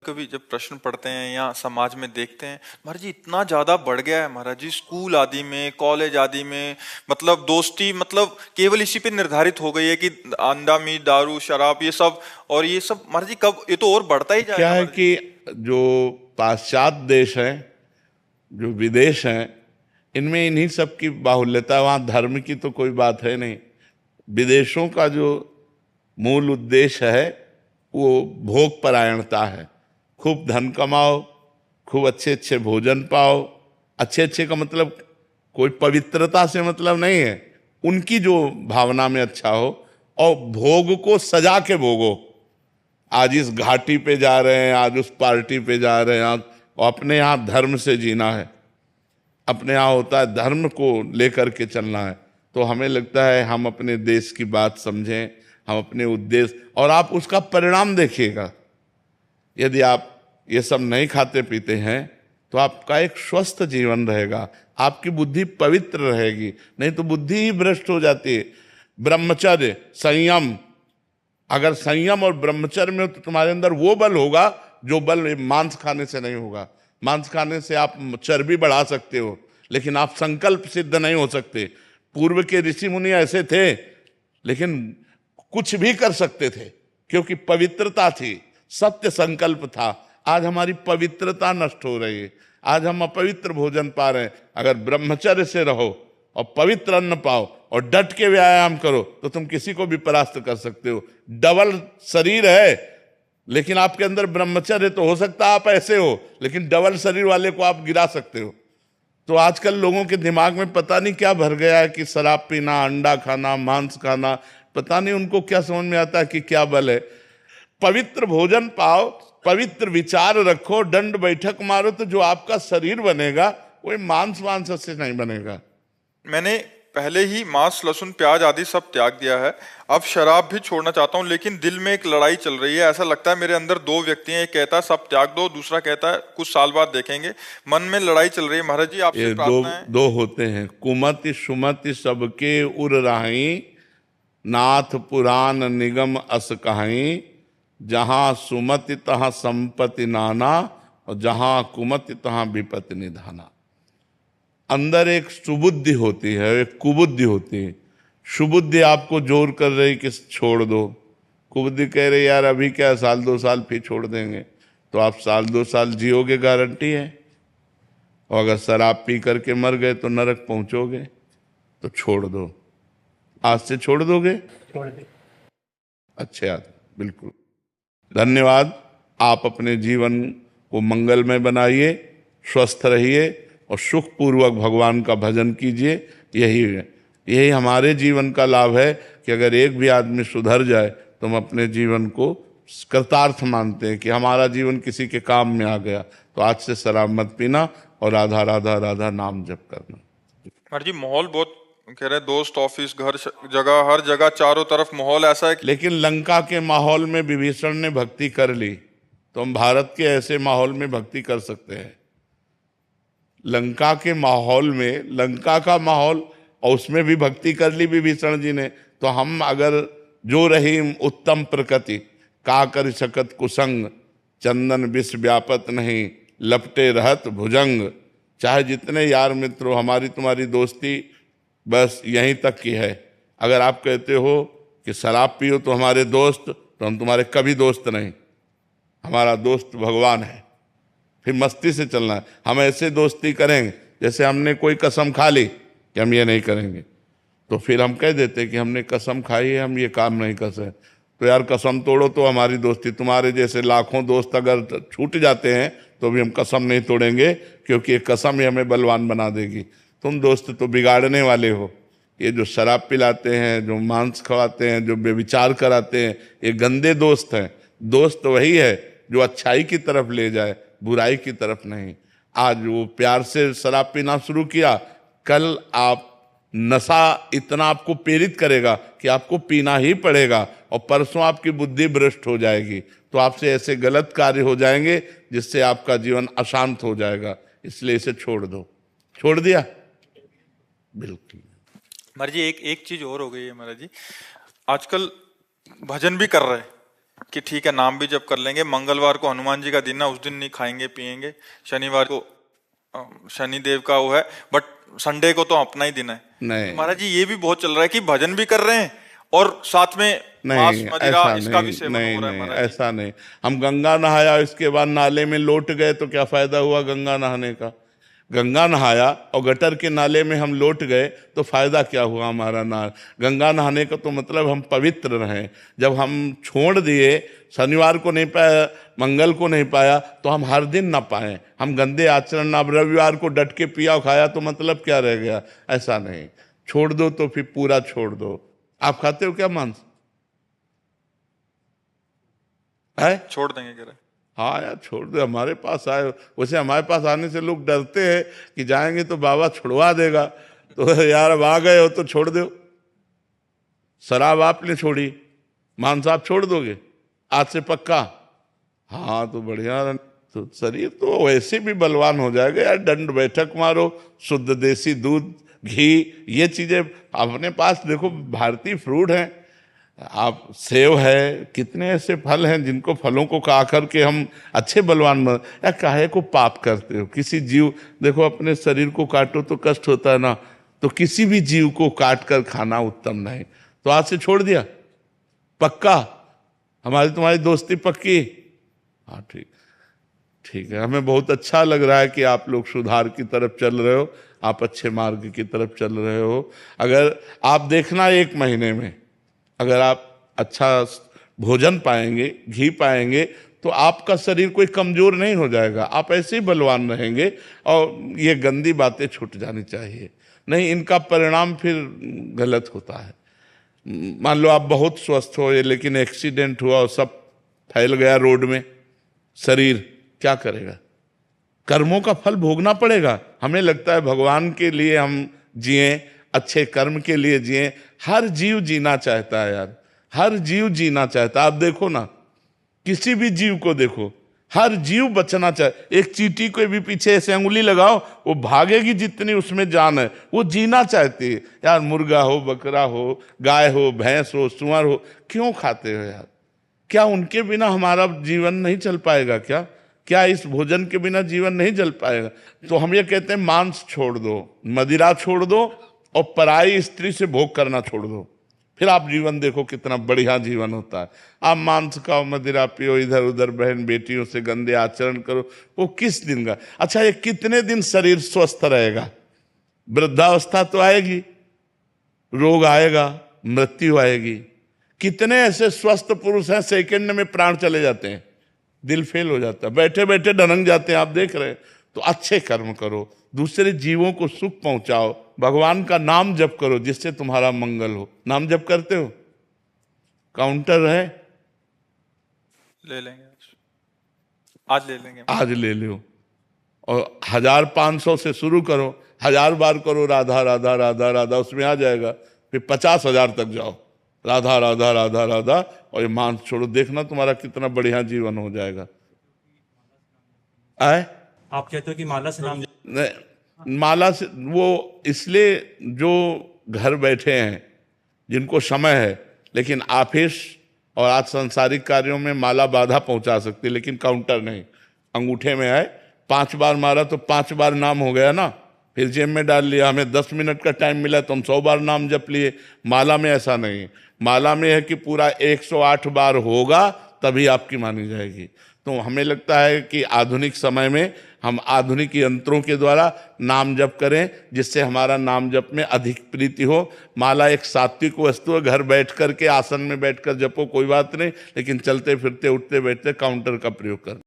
कभी जब प्रश्न पढ़ते हैं या समाज में देखते हैं, महाराज जी इतना ज्यादा बढ़ गया है महाराज जी, स्कूल आदि में, कॉलेज आदि में, मतलब दोस्ती मतलब केवल इसी पे निर्धारित हो गई है कि अंडा मीट दारू शराब ये सब। और ये सब महाराज जी कब, ये तो और बढ़ता ही क्या जाएगा है महाराज जी। कि जो पाश्चात्य देश हैं, जो विदेश हैं, इनमें इन्हीं सब की बाहुल्यता है। वहाँ धर्म की तो कोई बात है नहीं। विदेशों का जो मूल उद्देश्य है वो भोग परायणता है। खूब धन कमाओ, खूब अच्छे अच्छे भोजन पाओ। अच्छे अच्छे का मतलब कोई पवित्रता से मतलब नहीं है, उनकी जो भावना में अच्छा हो। और भोग को सजा के भोगो। आज इस घाटी पे जा रहे हैं, आज उस पार्टी पे जा रहे हैं, आज और अपने यहाँ धर्म से जीना है। अपने यहाँ होता है धर्म को लेकर के चलना है। तो हमें लगता है हम अपने देश की बात समझें, हम अपने उद्देश्य, और आप उसका परिणाम देखिएगा। यदि आप ये सब नहीं खाते पीते हैं तो आपका एक स्वस्थ जीवन रहेगा, आपकी बुद्धि पवित्र रहेगी। नहीं तो बुद्धि ही भ्रष्ट हो जाती है। ब्रह्मचर्य, संयम, अगर संयम और ब्रह्मचर्य में हो तो तुम्हारे अंदर वो बल होगा जो बल मांस खाने से नहीं होगा। मांस खाने से आप चर्बी बढ़ा सकते हो, लेकिन आप संकल्प सिद्ध नहीं हो सकते। पूर्व के ऋषि मुनि ऐसे थे, लेकिन कुछ भी कर सकते थे क्योंकि पवित्रता थी, सत्य संकल्प था। आज हमारी पवित्रता नष्ट हो रही है। आज हम अपवित्र भोजन पा रहे हैं। अगर ब्रह्मचर्य से रहो और पवित्र अन्न पाओ और डट के व्यायाम करो तो तुम किसी को भी परास्त कर सकते हो। डबल शरीर है, लेकिन आपके अंदर ब्रह्मचर्य तो हो सकता है आप ऐसे हो, लेकिन डबल शरीर वाले को आप गिरा सकते हो। तो आजकल लोगों के दिमाग में पता नहीं क्या भर गया है कि शराब पीना, अंडा खाना, मांस खाना, पता नहीं उनको क्या समझ में आता है कि क्या बल है। पवित्र भोजन पाओ, पवित्र विचार रखो, दंड बैठक मारो, तो जो आपका शरीर बनेगा वो मांस वांस से नहीं बनेगा। मैंने पहले ही मांस लहसुन प्याज आदि सब त्याग दिया है, अब शराब भी छोड़ना चाहता हूँ, लेकिन दिल में एक लड़ाई चल रही है। ऐसा लगता है मेरे अंदर दो व्यक्ति हैं, एक कहता है सब त्याग दो, दूसरा कहता है कुछ साल बाद देखेंगे। मन में लड़ाई चल रही है महाराज जी, आपसे ये दो प्रार्थना है। दो होते हैं, कुमति सुमति सबके उर राही, नाथ पुराण निगम अस कहाई। जहां सुमति तहां संपत्ति नाना, और जहां कुमति तहां विपत्ति निधाना। अंदर एक सुबुद्धि होती है, एक कुबुद्धि होती है। सुबुद्धि आपको जोर कर रही कि छोड़ दो, कुबुद्धि कह रही यार अभी क्या, साल दो साल फिर छोड़ देंगे। तो आप साल दो साल जियोगे, गारंटी है। और अगर शराब पी करके मर गए तो नरक पहुंचोगे। तो छोड़ दो, आज से छोड़ दोगे। छोड़ दे। अच्छे आदमी, बिल्कुल। धन्यवाद। आप अपने जीवन को मंगलमय बनाइए, स्वस्थ रहिए और सुखपूर्वक भगवान का भजन कीजिए। यही हमारे जीवन का लाभ है कि अगर एक भी आदमी सुधर जाए तो हम अपने जीवन को कृतार्थ मानते हैं कि हमारा जीवन किसी के काम में आ गया। तो आज से शराब मत पीना और राधा राधा राधा नाम जप करना। महाराज जी माहौल बहुत कह रहे हैं, दोस्त ऑफिस घर जगह हर जगह चारों तरफ माहौल ऐसा है लेकिन लंका के माहौल में विभीषण ने भक्ति कर ली, तो हम भारत के ऐसे माहौल में भक्ति कर सकते हैं। लंका के माहौल में, लंका का माहौल, और उसमें भी भक्ति कर ली विभीषण जी ने। तो हम अगर जो रहीम उत्तम प्रकृति, का कर सकत कुसंग, चंदन विष व्यापत नहीं, लपटे रहत भुजंग। चाहे जितने यार मित्रों, हमारी तुम्हारी दोस्ती बस यहीं तक की है। अगर आप कहते हो कि शराब पियो तो हमारे दोस्त, तो हम तुम्हारे कभी दोस्त नहीं। हमारा दोस्त भगवान है। फिर मस्ती से चलना है। हम ऐसे दोस्ती करेंगे जैसे हमने कोई कसम खा ली कि हम ये नहीं करेंगे, तो फिर हम कह देते कि हमने कसम खाई है, हम ये काम नहीं कर सकते। तो यार कसम तोड़ो तो हमारी दोस्ती। तुम्हारे जैसे लाखों दोस्त अगर छूट जाते हैं तो भी हम कसम नहीं तोड़ेंगे, क्योंकि ये कसम ही हमें बलवान बना देगी। तुम दोस्त तो बिगाड़ने वाले हो। ये जो शराब पिलाते हैं, जो मांस खवाते हैं, जो बेविचार कराते हैं, ये गंदे दोस्त हैं। दोस्त वही है जो अच्छाई की तरफ ले जाए, बुराई की तरफ नहीं। आज वो प्यार से शराब पीना शुरू किया, कल आप नशा इतना आपको प्रेरित करेगा कि आपको पीना ही पड़ेगा, और परसों आपकी बुद्धि भ्रष्ट हो जाएगी। तो आपसे ऐसे गलत कार्य हो जाएंगे जिससे आपका जीवन अशांत हो जाएगा। इसलिए इसे छोड़ दो। छोड़ दिया? बिल्कुल। महाराज जी एक एक चीज और हो गई है महाराज जी, आजकल भजन भी कर रहे हैं, कि ठीक है नाम भी जप कर लेंगे, मंगलवार को हनुमान जी का दिन है, उस दिन नहीं खाएंगे पिएंगे, शनिवार को शनि देव का वो है, बट संडे को तो अपना ही दिन है। नहीं महाराज जी ये भी बहुत चल रहा है कि भजन भी कर रहे हैं और साथ में मांस नहीं, मदिरा ऐसा इसका भी नहीं, सेवन नहीं हो रहा है नहीं, महाराज जी। ऐसा नहीं। हम गंगा नहाया, इसके बाद नाले में लौट गए तो क्या फायदा हुआ गंगा नहाने का? गंगा नहाया और गटर के नाले में हम लौट गए तो फायदा क्या हुआ हमारा? ना गंगा नहाने का तो मतलब हम पवित्र रहें। जब हम छोड़ दिए, शनिवार को नहीं पाया, मंगल को नहीं पाया, तो हम हर दिन ना पाएं, हम गंदे आचरण। अब रविवार को डट के पिया और खाया तो मतलब क्या रह गया? ऐसा नहीं, छोड़ दो तो फिर पूरा छोड़ दो। आप खाते हो क्या मांस? है? छोड़ देंगे कह रहे। हाँ यार छोड़ दो, हमारे पास आए। वैसे हमारे पास आने से लोग डरते हैं कि जाएंगे तो बाबा छुड़वा देगा, तो यार अब आ गए हो तो छोड़ दो। शराब आपने छोड़ी, मांस आप छोड़ दोगे आज से पक्का? हाँ तो बढ़िया, तो शरीर तो वैसे भी बलवान हो जाएगा यार। दंड बैठक मारो, शुद्ध देसी दूध, घी, ये चीजें अपने पास देखो। भारतीय फ्रूट है, आप सेव है, कितने ऐसे फल हैं जिनको फलों को खा करके हम अच्छे बलवान बन। या काहे को पाप करते हो? किसी जीव, देखो अपने शरीर को काटो तो कष्ट होता है ना, तो किसी भी जीव को काट कर खाना उत्तम नहीं। तो आज से छोड़ दिया पक्का? हमारी तुम्हारी दोस्ती पक्की? हाँ ठीक, ठीक है। हमें बहुत अच्छा लग रहा है कि आप लोग सुधार की तरफ चल रहे हो, आप अच्छे मार्ग की तरफ चल रहे हो। अगर आप देखना 1 महीने में अगर आप अच्छा भोजन पाएंगे, घी पाएंगे, तो आपका शरीर कोई कमजोर नहीं हो जाएगा, आप ऐसे ही बलवान रहेंगे। और ये गंदी बातें छूट जानी चाहिए, नहीं इनका परिणाम फिर गलत होता है। मान लो आप बहुत स्वस्थ हो लेकिन एक्सीडेंट हुआ और सब फैल गया रोड में, शरीर क्या करेगा? कर्मों का फल भोगना पड़ेगा। हमें लगता है भगवान के लिए हम जिए, अच्छे कर्म के लिए जिए। हर जीव जीना चाहता है यार, हर जीव जीना चाहता है। आप देखो ना, किसी भी जीव को देखो, हर जीव बचना चाहे। एक चींटी को भी पीछे ऐसे अंगुली लगाओ, वो भागेगी जितनी उसमें जान है, वो जीना चाहती है यार। मुर्गा हो, बकरा हो, गाय हो, भैंस हो, सुअर हो, क्यों खाते हो यार? क्या उनके बिना हमारा जीवन नहीं चल पाएगा क्या? क्या इस भोजन के बिना जीवन नहीं चल पाएगा? तो हम ये कहते हैं मांस छोड़ दो, मदिरा छोड़ दो और पराई स्त्री से भोग करना छोड़ दो, फिर आप जीवन देखो कितना बढ़िया जीवन होता है। आप मांस खाओ, मदिरा पियो, इधर उधर बहन बेटियों से गंदे आचरण करो, वो किस दिन का? अच्छा ये कितने दिन शरीर स्वस्थ रहेगा? वृद्धावस्था तो आएगी, रोग आएगा, मृत्यु आएगी। कितने ऐसे स्वस्थ पुरुष हैं सेकंड में प्राण चले जाते हैं, दिल फेल हो जाता है, बैठे बैठे ढनक जाते हैं, आप देख रहे हैं। तो अच्छे कर्म करो, दूसरे जीवों को सुख पहुंचाओ, भगवान का नाम जप करो जिससे तुम्हारा मंगल हो। नाम जप करते हो? काउंटर है, ले लेंगे आज ले लेंगे। आज ले लो और 1500 से शुरू करो, 1000 बार करो राधा राधा राधा राधा, उसमें आ जाएगा। फिर 50,000 तक जाओ, राधा राधा राधा राधा, और ये मांस छोड़ो, देखना तुम्हारा कितना बढ़िया जीवन हो जाएगा। आए आप कहते हो कि माला से नाम नहीं, माला से वो इसलिए जो घर बैठे हैं, जिनको समय है, लेकिन ऑफिस और आज सांसारिक कार्यों में माला बाधा पहुंचा सकती है, लेकिन काउंटर नहीं। अंगूठे में है, 5 बार मारा तो 5 बार नाम हो गया ना, फिर जेब में डाल लिया। हमें 10 मिनट का टाइम मिला तो हम 100 बार नाम जप लिए। माला में ऐसा नहीं, माला में है कि पूरा 108 बार होगा तभी आपकी मानी जाएगी। तो हमें लगता है कि आधुनिक समय में हम आधुनिक यंत्रों के द्वारा नाम जप करें, जिससे हमारा नाम जप में अधिक प्रीति हो। माला एक सात्विक वस्तु है, घर बैठ कर के आसन में बैठकर जपो कोई बात नहीं, लेकिन चलते फिरते उठते बैठते काउंटर का प्रयोग करें।